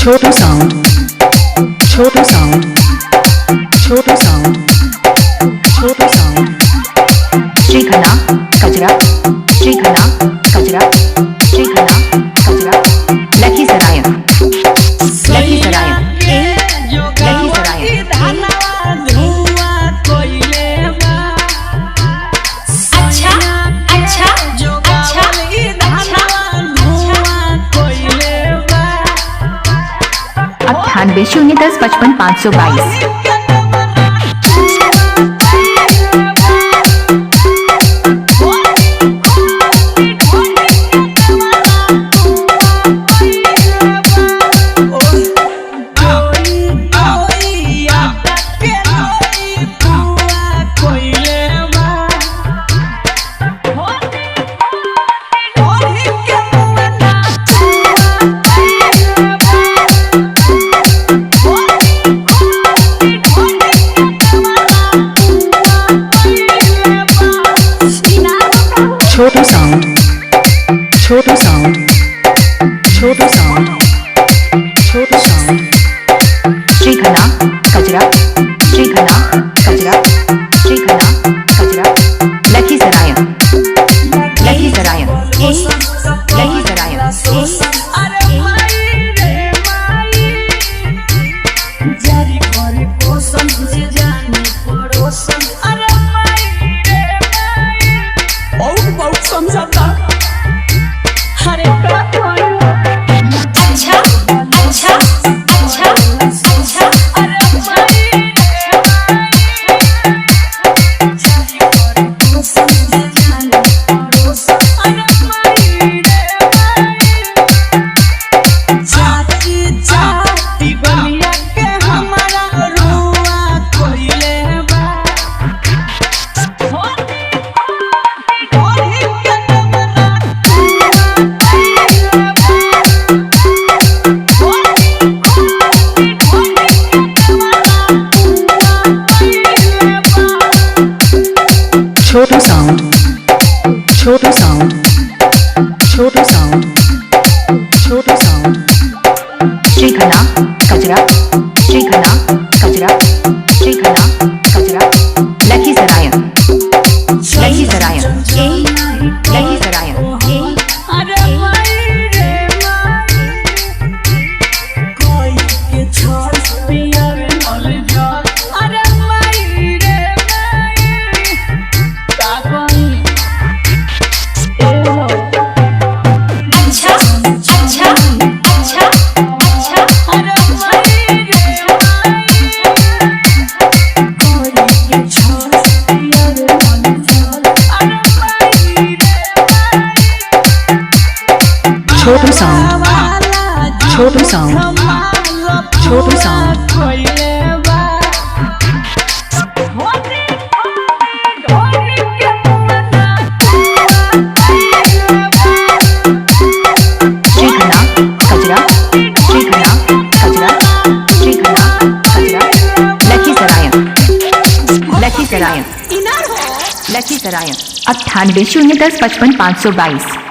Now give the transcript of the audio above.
Chhotu sound, Chhotu sound, Chhotu sound, Chhotu sound. Shrighana, Kajra, Shrighana, Kajra, Shrighana, Kajra. Lakhisarayan, Lakhisarayan, Lakhisarayan. अच्छा अच्छा अच्छा अच्छा 98 010 55 522। Chhotu sound, Chhotu sound, Chhotu sound, Chhotu sound. Shrighana, Kajra, Shrighana, Kajra, Shrighana, Kajra. Lakhisarayan, Lakhisarayan, Lakhisarayan. जारी करे कोसम जे जाने पड़ोसन अरे माई रे माई बहुत समझाता अरे का अच्छा अच्छा अच्छा अच्छा अरे माई रे माई जारी करे कोसम जे जाने पड़ोसन अरे माई रे माई जाती जाती बनिया Chhotu sound, Chhotu sound, Chhotu sound, Chhotu sound. Shrighana, Kajra, Shrighana, Kajra, Shrighana, Kajra. Lakhisarayan, Lakhisarayan, Lakhisarayan. अरे माई रे माई कोई के छोड़ पिया रे मल जा अरे माई रे माई का कोई अच्छा अच्छा अच्छा अच्छा अरे माई रे माई कोई के छोड़ पिया रे मल जा अरे माई रे Chhotu sound, Chhotu sound, Chhotu sound. Shrighana, Kajra, Shrighana, Kajra, Shrighana, Kajra. Lakhisarayan, Lakhisarayan, Lakhisarayan. 98 010 55 522।